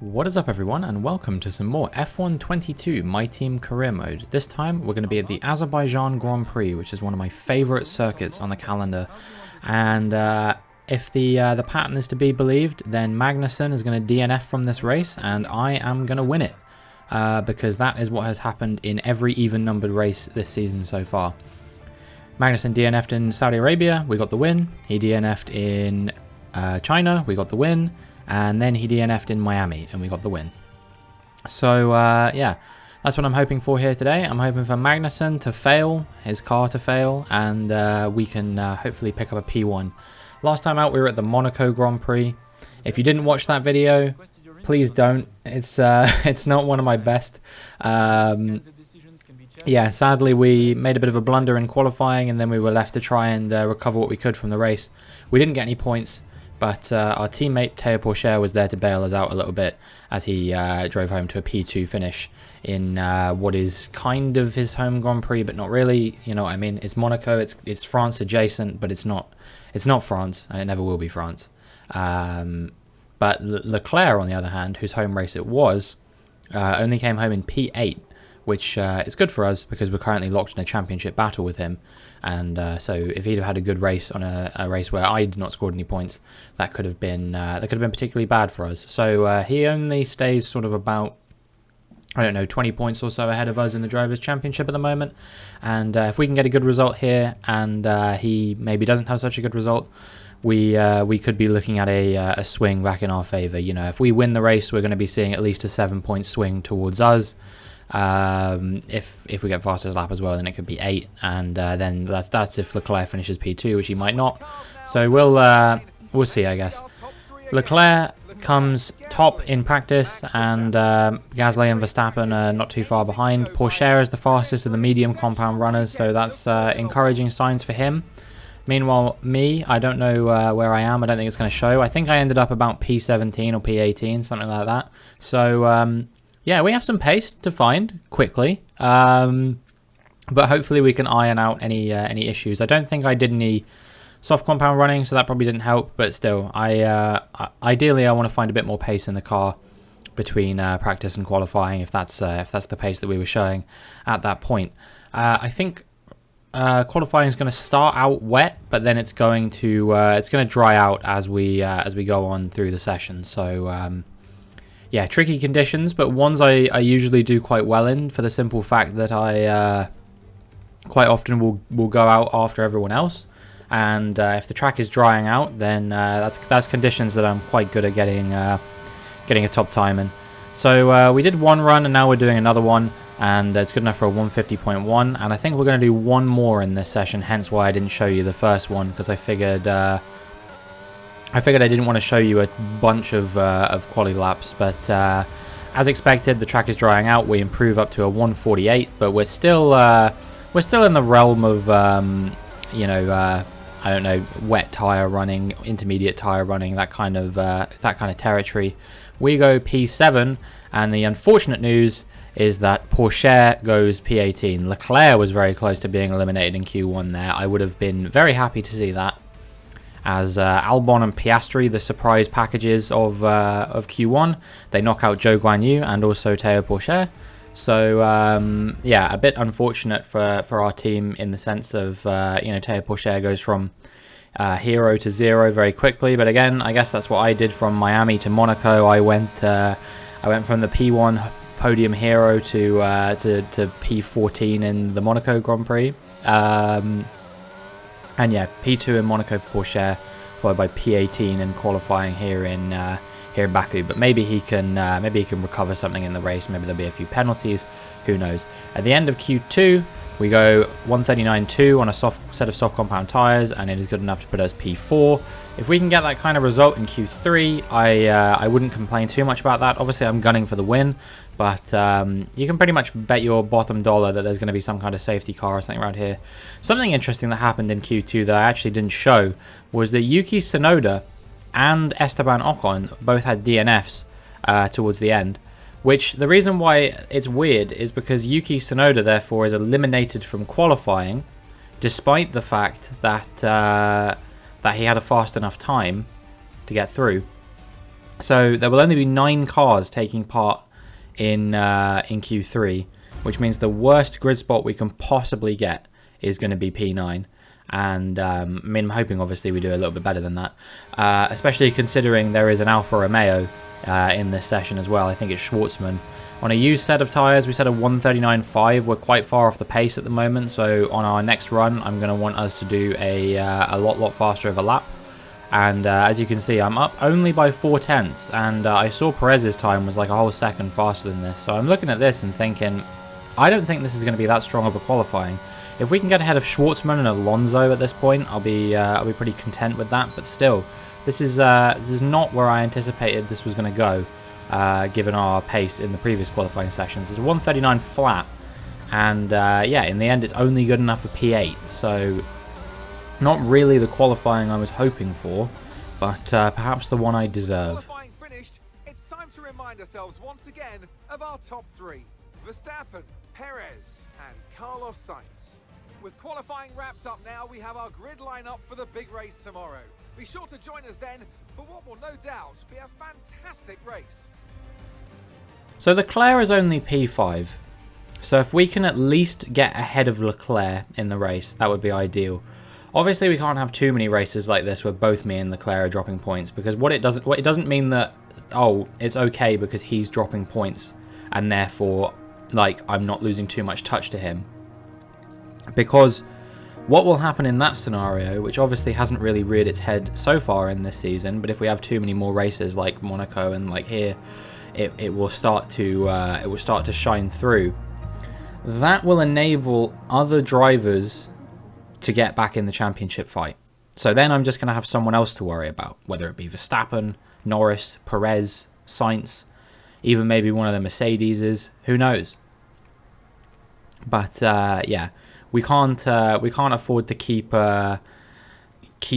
What is up everyone, and welcome to some more F1 22 My Team Career Mode. This time we're going to be at the Azerbaijan Grand Prix, which is one of my favourite circuits on the calendar. And if the pattern is to be believed, then Magnussen is going to DNF from this race and I am going to win it. Because that is what has happened in every even-numbered race this season so far. Magnussen DNF'd in Saudi Arabia, we got the win. He DNF'd in China, we got the win. And then he DNF'd in Miami, and we got the win. So, yeah, that's what I'm hoping for here today. I'm hoping for Magnussen to fail, his car to fail, and we can hopefully pick up a P1. Last time out, we were at the Monaco Grand Prix. If you didn't watch that video, please don't. It's not one of my best. Yeah, sadly, we made a bit of a blunder in qualifying, and then we were left to try and recover what we could from the race. We didn't get any points. But our teammate Théo Pourchaire was there to bail us out a little bit as he drove home to a P2 finish in what is kind of his home Grand Prix, but not really. You know what I mean? It's Monaco. It's France adjacent, but it's not France, and it never will be France. But Leclerc, on the other hand, whose home race it was, only came home in P8, which is good for us because we're currently locked in a championship battle with him. And so if he'd have had a good race on a race where I did not score any points, that could have been particularly bad for us. So he only stays sort of about, I don't know, 20 points or so ahead of us in the Drivers' Championship at the moment. And if we can get a good result here, and he maybe doesn't have such a good result, we could be looking at a swing back in our favour. You know, if we win the race, we're going to be seeing at least a 7-point swing towards us. If we get fastest lap as well, then it could be 8, and then that's if Leclerc finishes P2, which he might not. So we'll see, I guess. Leclerc comes top in practice, and Gasly and Verstappen are not too far behind. Pourchaire is the fastest of the medium compound runners, so that's encouraging signs for him. Meanwhile, me, I don't know where I am. I don't think it's going to show. I think I ended up about P17 or P18, something like that. So yeah, we have some pace to find quickly, but hopefully we can iron out any issues. I don't think I did any soft compound running, so that probably didn't help. But still, ideally I want to find a bit more pace in the car between practice and qualifying, if that's the pace that we were showing at that point. I think qualifying is going to start out wet, but then it's going to dry out as we go on through the session. So. Yeah, tricky conditions, but ones I usually do quite well in, for the simple fact that I quite often will go out after everyone else, and if the track is drying out, then that's conditions that I'm quite good at getting a top time in. So we did one run, and now we're doing another one, and it's good enough for a 150.1, and I think we're going to do one more in this session, hence why I didn't show you the first one, because I figured I didn't want to show you a bunch of quali laps, but as expected, the track is drying out. We improve up to a 148, but we're still in the realm of you know, I don't know, wet tire running, intermediate tire running, that kind of territory. We go P7, and the unfortunate news is that Pourchaire goes P18. Leclerc was very close to being eliminated in Q1 there. I would have been very happy to see that, as Albon and Piastri, the surprise packages of Q1, they knock out Zhou Guanyu and also Théo Pourchaire. So yeah, a bit unfortunate for our team in the sense of you know, Théo Pourchaire goes from hero to zero very quickly. But again, I guess that's what I did from Miami to Monaco. I went from the P1 podium hero to P14 in the Monaco Grand Prix. And yeah, P2 in Monaco for Pourchaire, followed by P18 in qualifying here in Baku. But maybe he can recover something in the race. Maybe there'll be a few penalties. Who knows? At the end of Q2, we go 139.2 on a set of soft compound tires, and it is good enough to put us P4. If we can get that kind of result in Q3, I wouldn't complain too much about that. Obviously, I'm gunning for the win, but you can pretty much bet your bottom dollar that there's going to be some kind of safety car or something around here. Something interesting that happened in Q2 that I actually didn't show was that Yuki Tsunoda and Esteban Ocon both had DNFs towards the end, which the reason why it's weird is because Yuki Tsunoda therefore is eliminated from qualifying, despite the fact that he had a fast enough time to get through. So there will only be 9 cars taking part in Q3, which means the worst grid spot we can possibly get is going to be P9. And I mean, I'm hoping obviously we do a little bit better than that, especially considering there is an Alfa Romeo in this session as well. I think it's Schwartzman. On a used set of tyres, we set a 139.5. We're quite far off the pace at the moment, so on our next run, I'm going to want us to do a lot faster of a lap. And as you can see, I'm up only by 0.4, and I saw Perez's time was like a whole second faster than this. So I'm looking at this and thinking, I don't think this is going to be that strong of a qualifying. If we can get ahead of Schwartzman and Alonso at this point, I'll be pretty content with that. But still, this is not where I anticipated this was going to go. Given our pace in the previous qualifying sessions. It's a 139 flat, and yeah, in the end it's only good enough for P8, so not really the qualifying I was hoping for, but perhaps the one I deserve. Qualifying finished, it's time to remind ourselves once again of our top 3. Verstappen, Perez and Carlos Sainz. With qualifying wrapped up now, we have our grid lineup for the big race tomorrow. Be sure to join us then for what will no doubt be a fantastic race. So Leclerc is only P5, so if we can at least get ahead of Leclerc in the race, that would be ideal. Obviously we can't have too many races like this where both me and Leclerc are dropping points, because it doesn't mean that, oh, it's okay because he's dropping points and therefore like I'm not losing too much touch to him. Because what will happen in that scenario, which obviously hasn't really reared its head so far in this season, but if we have too many more races like Monaco and like here, it will start to shine through. That will enable other drivers to get back in the championship fight. So then I'm just going to have someone else to worry about, whether it be Verstappen, Norris, Perez, Sainz, even maybe one of the Mercedeses, who knows. But yeah, we can't afford to keep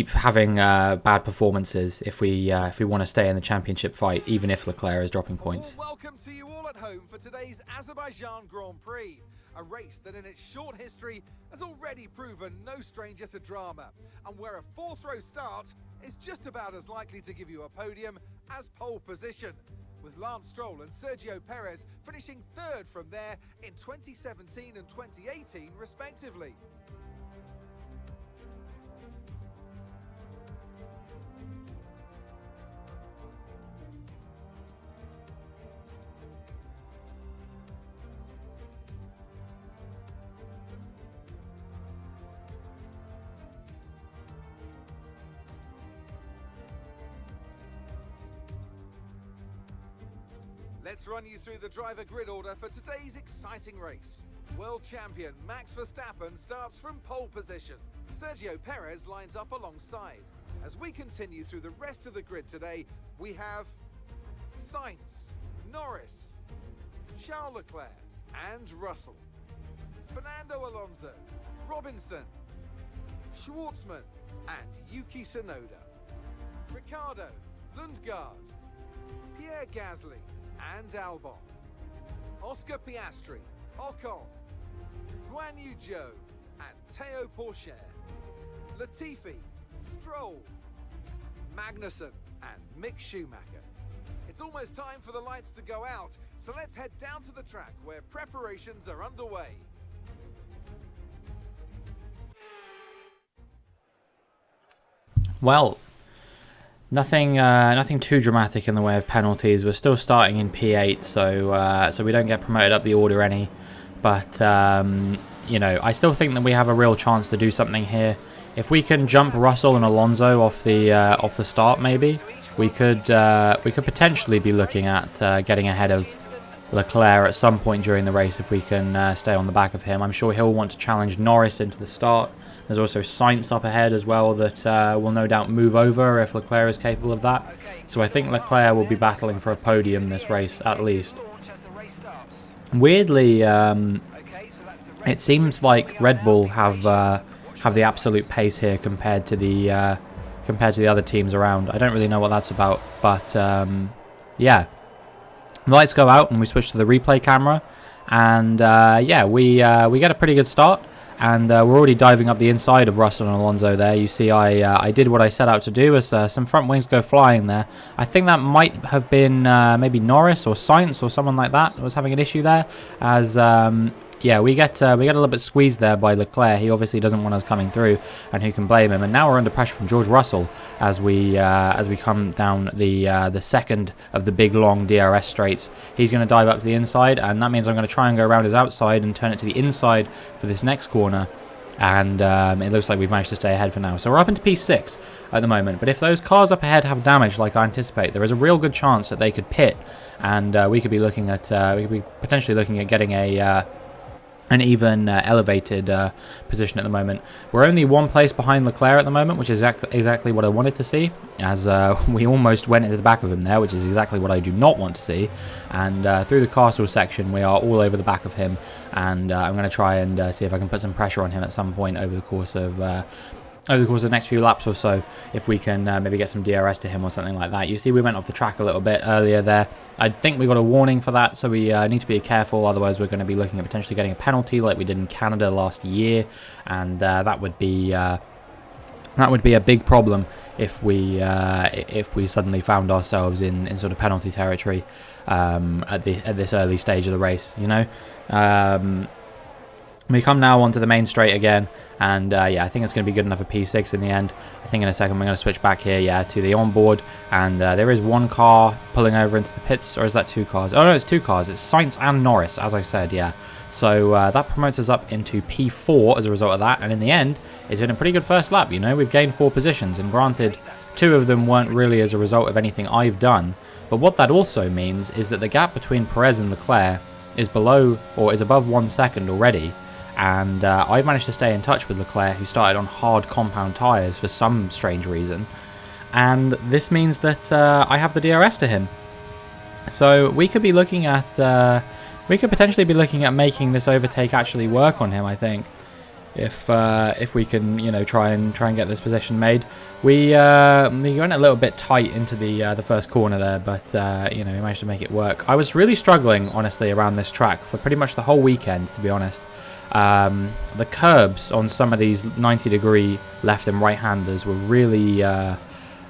having bad performances if we want to stay in the championship fight, even if Leclerc is dropping points. Welcome to you all at home for today's Azerbaijan Grand Prix, a race that in its short history has already proven no stranger to drama, and where a 4th row start is just about as likely to give you a podium as pole position, with Lance Stroll and Sergio Perez finishing 3rd from there in 2017 and 2018 respectively. Let's run you through the driver grid order for today's exciting race. World champion Max Verstappen starts from pole position. Sergio Perez lines up alongside. As we continue through the rest of the grid today, we have Sainz, Norris, Charles Leclerc and Russell, Fernando Alonso, Robinson, Schwartzman and Yuki Tsunoda, Ricciardo, Lundgaard, Pierre Gasly and Albon, Oscar Piastri, Ocon, Guan Yu Zhou and Théo Pourchaire, Latifi, Stroll, Magnussen and Mick Schumacher. It's almost time for the lights to go out, so let's head down to the track where preparations are underway. Well, nothing too dramatic in the way of penalties. We're still starting in P8, so we don't get promoted up the order any. But you know, I still think that we have a real chance to do something here. If we can jump Russell and Alonso off the start, maybe we could potentially be looking at getting ahead of Leclerc at some point during the race if we can stay on the back of him. I'm sure he'll want to challenge Norris into the start. There's also Sainz up ahead as well that will no doubt move over if Leclerc is capable of that. So I think Leclerc will be battling for a podium this race at least. Weirdly, it seems like Red Bull have the absolute pace here compared to the other teams around. I don't really know what that's about, but yeah. The lights go out and we switch to the replay camera, and yeah, we get a pretty good start. And we're already diving up the inside of Russell and Alonso there. You see I did what I set out to do as some front wings go flying there. I think that might have been maybe Norris or Sainz or someone like that was having an issue there. As yeah, we get a little bit squeezed there by Leclerc. He obviously doesn't want us coming through, and who can blame him? And now we're under pressure from George Russell as we come down the second of the big long DRS straights. He's going to dive up to the inside, and that means I'm going to try and go around his outside and turn it to the inside for this next corner. And it looks like we've managed to stay ahead for now. So we're up into P6 at the moment. But if those cars up ahead have damage like I anticipate, there is a real good chance that they could pit, and we could be looking at potentially looking at getting an even elevated position at the moment. We're only one place behind Leclerc at the moment, which is exactly what I wanted to see, as we almost went into the back of him there, which is exactly what I do not want to see. And through the castle section, we are all over the back of him, and I'm going to try and see if I can put some pressure on him at some point over the course of the next few laps or so, if we can maybe get some DRS to him or something like that. You see we went off the track a little bit earlier there. I think we got a warning for that, so we need to be careful, otherwise we're going to be looking at potentially getting a penalty like we did in Canada last year, and that would be a big problem if we suddenly found ourselves in sort of penalty territory at this early stage of the race, you know. We come now onto the main straight again. And yeah, I think it's going to be good enough for P6 in the end. I think in a second we're going to switch back here, yeah, to the onboard. And there is one car pulling over into the pits, or is that two cars? Oh no, it's two cars. It's Sainz and Norris, as I said, yeah. So that promotes us up into P4 as a result of that. And in the end, it's been a pretty good first lap, you know. We've gained 4 positions, and granted, 2 of them weren't really as a result of anything I've done. But what that also means is that the gap between Perez and Leclerc is below, or is above 1 second already. And I've managed to stay in touch with Leclerc, who started on hard compound tyres for some strange reason. And this means that I have the DRS to him. So we could be looking at, we could potentially be looking at making this overtake actually work on him, I think. If we can, you know, try and get this position made. We went a little bit tight into the first corner there, but you know, we managed to make it work. I was really struggling, honestly, around this track for pretty much the whole weekend, to be honest. The curbs on some of these 90-degree left and right-handers were really, I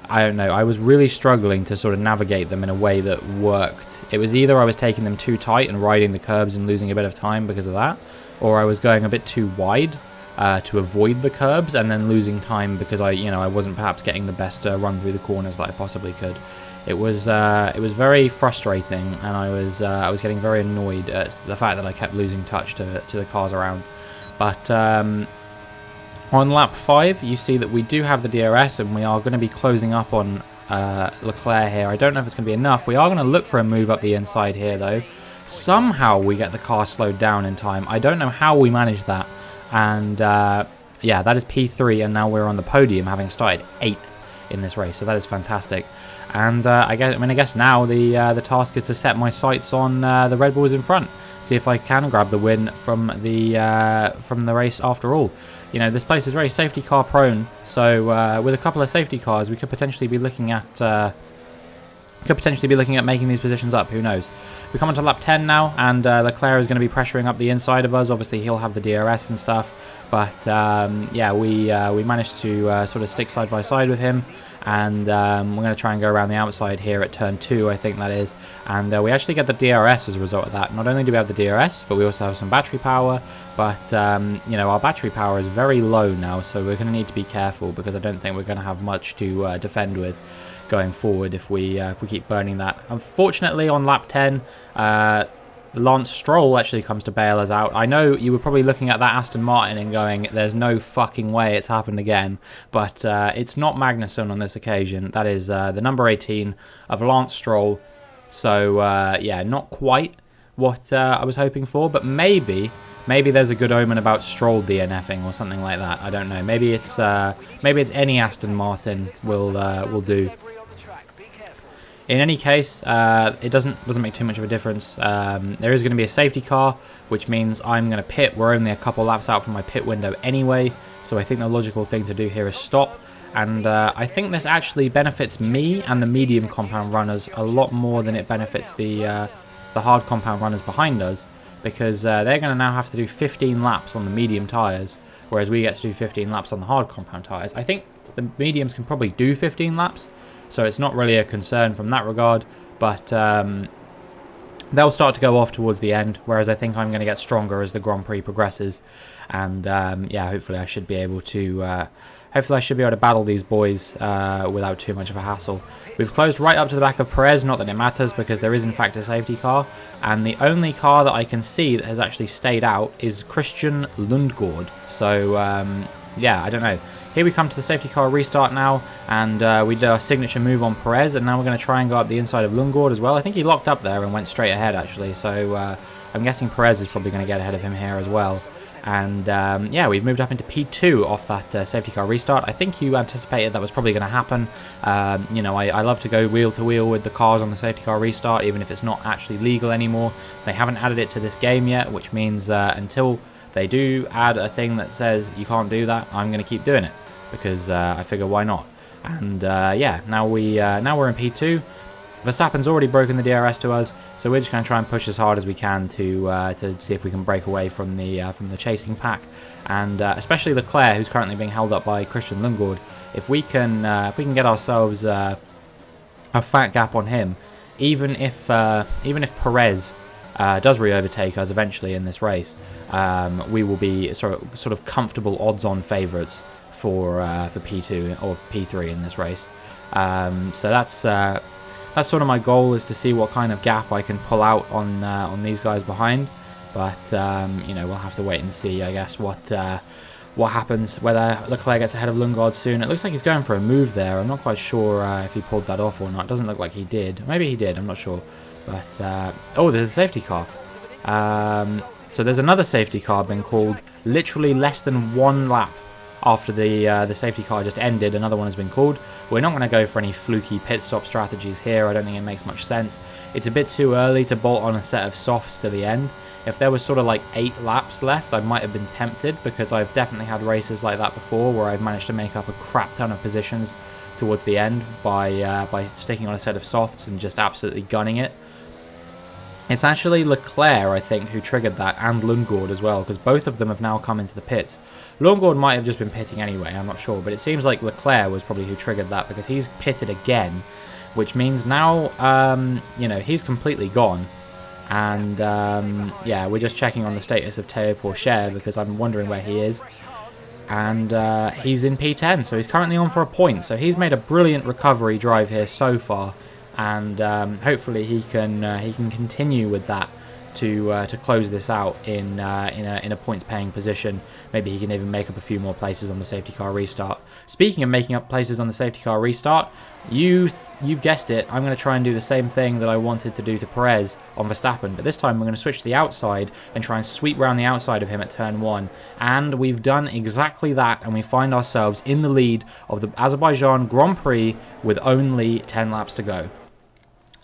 don't know, I was really struggling to sort of navigate them in a way that worked. It was either I was taking them too tight and riding the curbs and losing a bit of time because of that, or I was going a bit too wide to avoid the curbs and then losing time because I wasn't perhaps getting the best run through the corners that I possibly could. It was very frustrating, and I was getting very annoyed at the fact that I kept losing touch to the cars around. But on lap 5, you see that we do have the DRS, and we are going to be closing up on Leclerc here. I don't know if it's going to be enough. We are going to look for a move up the inside here, though. Somehow we get the car slowed down in time. I don't know how we managed that. And yeah, that is P3, and now we're on the podium, having started 8th in this race. So that is fantastic. And I guess now the task is to set my sights on the Red Bulls in front. See if I can grab the win from the race after all. You know, this place is very safety car prone, so with a couple of safety cars, we could potentially be looking at making these positions up. Who knows? We come on to lap 10 now, and Leclerc is going to be pressuring up the inside of us. Obviously, he'll have the DRS and stuff, but yeah, we managed to sort of stick side by side with him. And we're going to try and go around the outside here at turn 2, I think that is. And we actually get the DRS as a result of that. Not only do we have the DRS, but we also have some battery power. But, you know, our battery power is very low now, so we're going to need to be careful, because I don't think we're going to have much to defend with going forward if we keep burning that. Unfortunately, on lap 10, Lance Stroll actually comes to bail us out. I know you were probably looking at that Aston Martin and going, there's no fucking way it's happened again. But it's not Magnussen on this occasion. That is the number 18 of Lance Stroll. So, yeah, not quite what I was hoping for. But maybe there's a good omen about Stroll DNFing or something like that. I don't know. Maybe it's any Aston Martin will do. In any case, it doesn't make too much of a difference. There is going to be a safety car, which means I'm going to pit. We're only a couple laps out from my pit window anyway, so I think the logical thing to do here is stop. And I think this actually benefits me and the medium compound runners a lot more than it benefits the hard compound runners behind us, because they're going to now have to do 15 laps on the medium tyres, whereas we get to do 15 laps on the hard compound tyres. I think the mediums can probably do 15 laps, so it's not really a concern from that regard, but they'll start to go off towards the end, whereas I think I'm going to get stronger as the Grand Prix progresses, and yeah, hopefully I should be able to battle these boys without too much of a hassle. We've closed right up to the back of Perez, not that it matters because there is in fact a safety car, and the only car that I can see that has actually stayed out is Christian Lundgaard. So yeah, I don't know. Here we come to the safety car restart now, and we did our signature move on Perez, and now we're going to try and go up the inside of Lundgaard as well. I think he locked up there and went straight ahead actually, so I'm guessing Perez is probably going to get ahead of him here as well. And yeah, we've moved up into P2 off that safety car restart. I think you anticipated that was probably going to happen. You know, I love to go wheel to wheel with the cars on the safety car restart, even if it's not actually legal anymore. They haven't added it to this game yet, which means until they do add a thing that says you can't do that, I'm going to keep doing it, because I figure why not. And yeah, now we're in P2. Verstappen's already broken the DRS to us, so we're just going to try and push as hard as we can to see if we can break away from the chasing pack, and especially Leclerc, who's currently being held up by Christian Lundgaard. If we can get ourselves a fat gap on him, even if Perez does re-overtake us eventually in this race, we will be sort of comfortable odds-on favourites for P2 or P3 in this race. So that's sort of my goal, is to see what kind of gap I can pull out on these guys behind. But you know, we'll have to wait and see, I guess, what happens, whether Leclerc gets ahead of Lundgaard soon. It looks like he's going for a move there. I'm not quite sure if he pulled that off or not. It doesn't look like he did. Maybe he did, I'm not sure. But oh, there's a safety car. So there's another safety car being called literally less than 1 lap after the safety car just ended. Another one has been called. We're not going to go for any fluky pit stop strategies here. I don't think it makes much sense. It's a bit too early to bolt on a set of softs to the end. If there was sort of like 8 laps left, I might have been tempted, because I've definitely had races like that before where I've managed to make up a crap ton of positions towards the end by sticking on a set of softs and just absolutely gunning it. It's actually Leclerc, I think, who triggered that, and Lundgaard as well, because both of them have now come into the pits. Lundgaard might have just been pitting anyway, I'm not sure, but it seems like Leclerc was probably who triggered that, because he's pitted again, which means now, you know, he's completely gone. And yeah, we're just checking on the status of Théo Pourchaire, because I'm wondering where he is. And he's in P10, so he's currently on for a point, so he's made a brilliant recovery drive here so far. And hopefully he can continue with that to close this out in a points-paying position. Maybe he can even make up a few more places on the safety car restart. Speaking of making up places on the safety car restart, you've guessed it, I'm going to try and do the same thing that I wanted to do to Perez on Verstappen, but this time we're going to switch to the outside and try and sweep around the outside of him at turn 1. And we've done exactly that, and we find ourselves in the lead of the Azerbaijan Grand Prix with only 10 laps to go.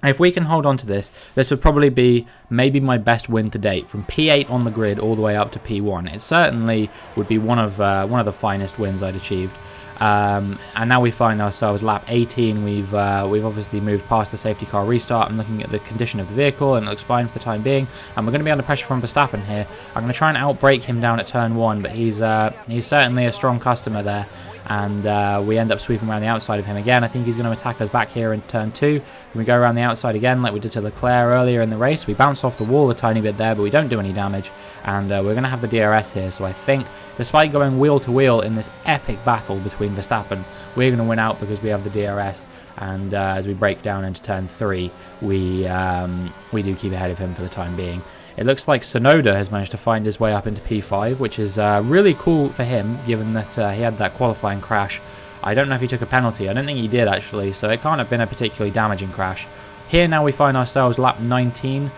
If we can hold on to this, this would probably be maybe my best win to date, from P8 on the grid all the way up to P1. It certainly would be one of the finest wins I'd achieved. And now we find ourselves lap 18. We've obviously moved past the safety car restart and looking at the condition of the vehicle, and it looks fine for the time being. And we're going to be under pressure from Verstappen here. I'm going to try and outbrake him down at turn 1, but he's certainly a strong customer there. And we end up sweeping around the outside of him again. I think he's going to attack us back here in turn 2. When we go around the outside again like we did to Leclerc earlier in the race, we bounce off the wall a tiny bit there, but we don't do any damage. And we're going to have the DRS here, so I think, despite going wheel to wheel in this epic battle between Verstappen, we're going to win out because we have the DRS. And as we break down into turn 3, we do keep ahead of him for the time being. It looks like Tsunoda has managed to find his way up into P5, which is really cool for him, given that he had that qualifying crash. I don't know if he took a penalty. I don't think he did, actually, so it can't have been a particularly damaging crash. Here now we find ourselves lap 19,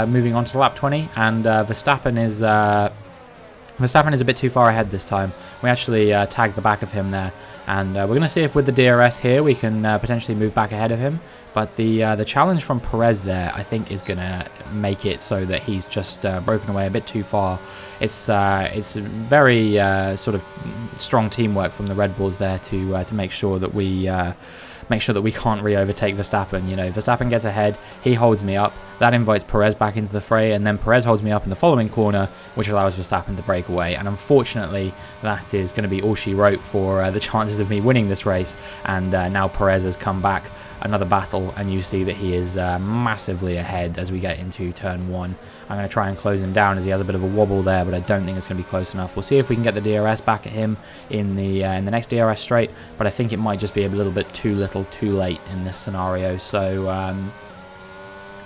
moving on to lap 20, and Verstappen is a bit too far ahead this time. We actually tagged the back of him there, and we're going to see if with the DRS here we can potentially move back ahead of him. But the challenge from Perez there, I think, is going to make it so that he's just broken away a bit too far. It's very sort of strong teamwork from the Red Bulls there to make sure that we make sure that we can't re-overtake Verstappen. You know, Verstappen gets ahead, he holds me up, that invites Perez back into the fray, and then Perez holds me up in the following corner, which allows Verstappen to break away. And unfortunately, that is going to be all she wrote for the chances of me winning this race. And now Perez has come back, another battle, and you see that he is massively ahead as we get into turn 1. I'm going to try and close him down as he has a bit of a wobble there, but I don't think it's going to be close enough. We'll see if we can get the DRS back at him in the next DRS straight, but I think it might just be a little bit too little too late in this scenario. So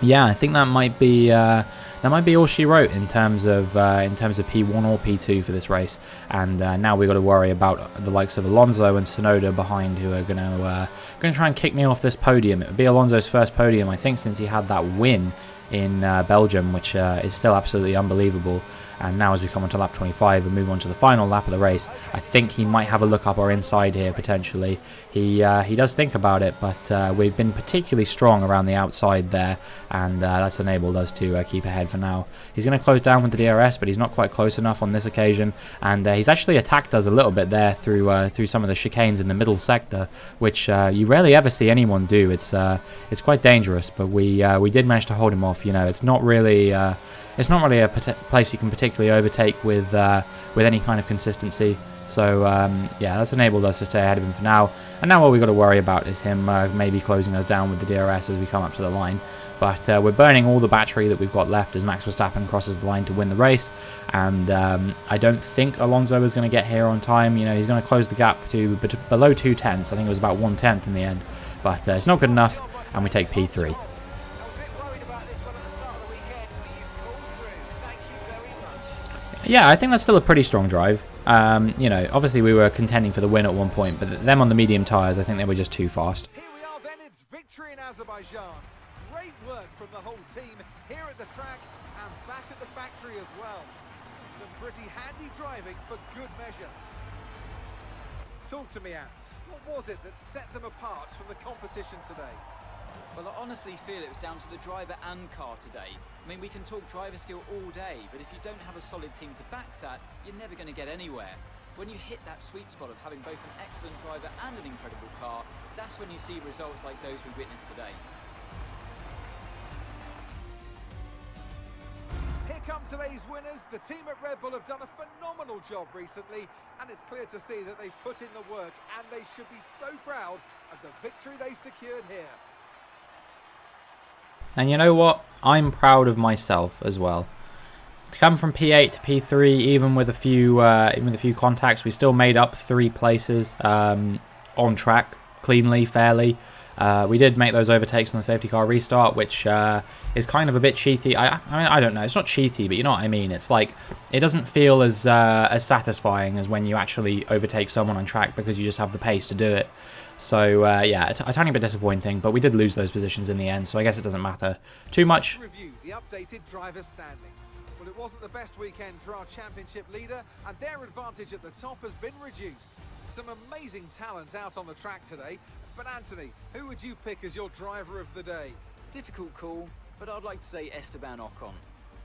yeah, I think that might be all she wrote in terms of P1 or P2 for this race. And now we've got to worry about the likes of Alonso and Tsunoda behind, who are going to try and kick me off this podium. It would be Alonso's first podium, I think, since he had that win in Belgium, which is still absolutely unbelievable. And now as we come on to lap 25 and move on to the final lap of the race, I think he might have a look up our inside here potentially. He does think about it, but we've been particularly strong around the outside there, and that's enabled us to keep ahead for now. He's going to close down with the DRS, but he's not quite close enough on this occasion, and he's actually attacked us a little bit there through some of the chicanes in the middle sector, which you rarely ever see anyone do. It's quite dangerous, but we did manage to hold him off. You know, it's not really a place you can particularly overtake with any kind of consistency. So yeah, that's enabled us to stay ahead of him for now. And now all we've got to worry about is him maybe closing us down with the DRS as we come up to the line. But we're burning all the battery that we've got left as Max Verstappen crosses the line to win the race. And I don't think Alonso is going to get here on time. You know, he's going to close the gap to below 2 tenths. I think it was about 1/10 in the end. But it's not good enough, and we take P3. Yeah, I think that's still a pretty strong drive. You know, obviously we were contending for the win at one point, but them on the medium tyres, I think they were just too fast. Here we are then, it's victory in Azerbaijan. Great work from the whole team here at the track and back at the factory as well. Some pretty handy driving for good measure. Talk to me, Ant. What was it that set them apart from the competition today? Well, I honestly feel it was down to the driver and car today. I mean, we can talk driver skill all day, but if you don't have a solid team to back that, you're never going to get anywhere. When you hit that sweet spot of having both an excellent driver and an incredible car, that's when you see results like those we witnessed today. Here come today's winners. The team at Red Bull have done a phenomenal job recently, and it's clear to see that they've put in the work, and they should be so proud of the victory they've secured here. And you know what? I'm proud of myself as well. To come from P8 to P3, even with a few contacts, we still made up 3 places on track cleanly, fairly. We did make those overtakes on the safety car restart, which is kind of a bit cheaty. I mean, I don't know. It's not cheaty, but you know what I mean. It's like it doesn't feel as satisfying as when you actually overtake someone on track because you just have the pace to do it. So yeah, a tiny bit disappointing, but we did lose those positions in the end, so I guess it doesn't matter too much. Review the updated driver standings. Well, it wasn't the best weekend for our championship leader, and their advantage at the top has been reduced. Some amazing talent out on the track today, but Anthony, who would you pick as your driver of the day? Difficult call, but I'd like to say Esteban Ocon.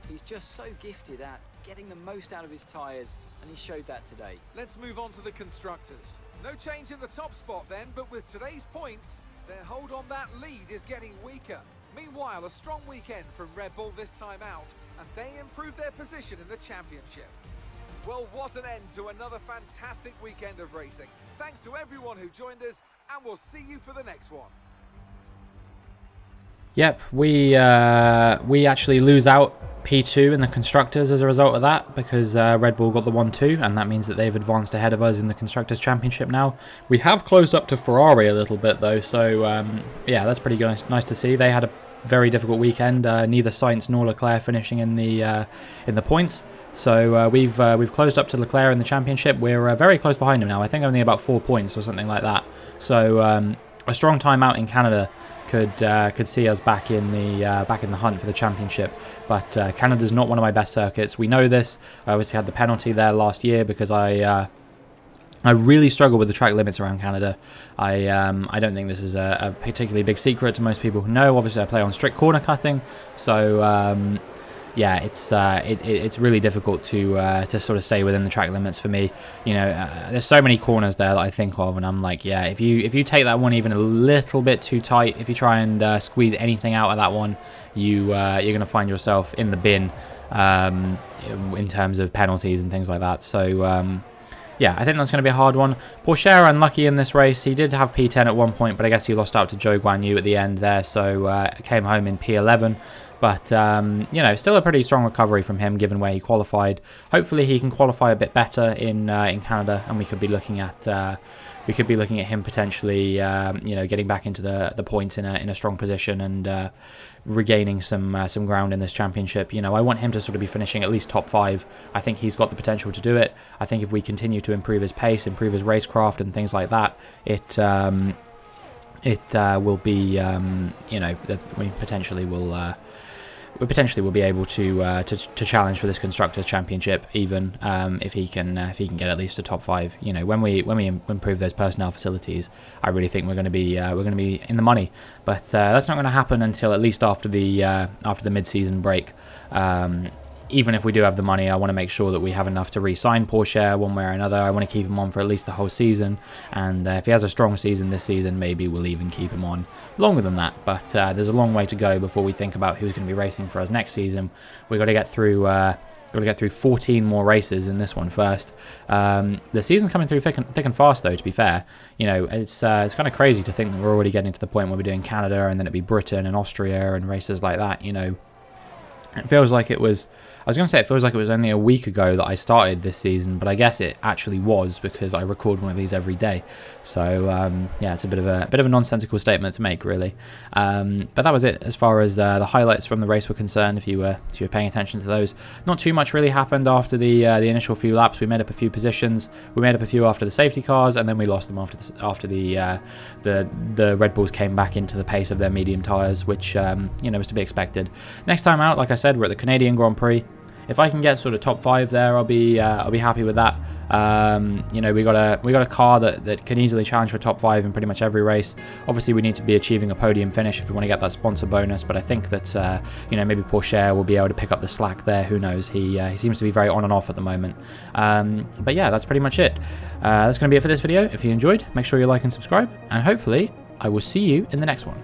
He's just so gifted at getting the most out of his tyres, and he showed that today. Let's move on to the constructors. No change in the top spot then, but with today's points, their hold on that lead is getting weaker. Meanwhile, a strong weekend from Red Bull this time out, and they improve their position in the championship. Well, what an end to another fantastic weekend of racing. Thanks to everyone who joined us, and we'll see you for the next one. Yep, we actually lose out P2 in the Constructors as a result of that, because Red Bull got the 1-2, and that means that they've advanced ahead of us in the Constructors' Championship now. We have closed up to Ferrari a little bit though, so yeah, that's pretty good. Nice to see. They had a very difficult weekend, neither Sainz nor Leclerc finishing in the points. So we've closed up to Leclerc in the Championship. We're very close behind him now. I think only about 4 points or something like that. So a strong time out in Canada could see us back in the hunt for the championship. But Canada's not one of my best circuits. We know this. I obviously had the penalty there last year because I really struggle with the track limits around Canada. I don't think this is a particularly big secret to most people who know. Obviously, I play on strict corner cutting, so yeah, it's really difficult to sort of stay within the track limits for me. You know, there's so many corners there that I think of, and I'm like, yeah, if you take that one even a little bit too tight, if you try and squeeze anything out of that one, you're going to find yourself in the bin in terms of penalties and things like that. So yeah, I think that's going to be a hard one. Pourchaire unlucky in this race. He did have P10 at one point, but I guess he lost out to Zhou Guanyu at the end there, so came home in P11. But, you know, still a pretty strong recovery from him given where he qualified. Hopefully he can qualify a bit better in Canada, and we could be looking at him potentially, you know, getting back into the points in a strong position and regaining some ground in this championship. You know, I want him to sort of be finishing at least top 5. I think he's got the potential to do it. I think if we continue to improve his pace, improve his racecraft and things like that, it will be, you know, that we potentially will be able to challenge for this constructors championship, even if he can get at least a top 5. You know, when we improve those personnel facilities, I really think we're going to be in the money. But that's not going to happen until at least after the mid-season break. Even if we do have the money, I want to make sure that we have enough to re-sign Pourchaire one way or another. I want to keep him on for at least the whole season, and if he has a strong season this season, maybe we'll even keep him on longer than that. But there's a long way to go before we think about who's going to be racing for us next season. We've got to get through 14 more races in this one first. The season's coming through thick and fast, though, to be fair. You know, it's kind of crazy to think that we're already getting to the point where we're doing Canada, and then it'd be Britain and Austria and races like that. You know, it feels like it was... I was going to say it feels like it was only a week ago that I started this season, but I guess it actually was, because I record one of these every day. So yeah, it's a bit of a nonsensical statement to make, really. But that was it as far as the highlights from the race were concerned. If you were paying attention to those, not too much really happened after the initial few laps. We made up a few positions, we made up a few after the safety cars, and then we lost them after the Red Bulls came back into the pace of their medium tyres, which you know, was to be expected. Next time out, like I said, we're at the Canadian Grand Prix. If I can get sort of top 5 there, I'll be happy with that. You know, we got a car that can easily challenge for top 5 in pretty much every race. Obviously, we need to be achieving a podium finish if we want to get that sponsor bonus. But I think that you know, maybe Pourchaire will be able to pick up the slack there. Who knows? He seems to be very on and off at the moment. But yeah, that's pretty much it. That's going to be it for this video. If you enjoyed, make sure you like and subscribe, and hopefully I will see you in the next one.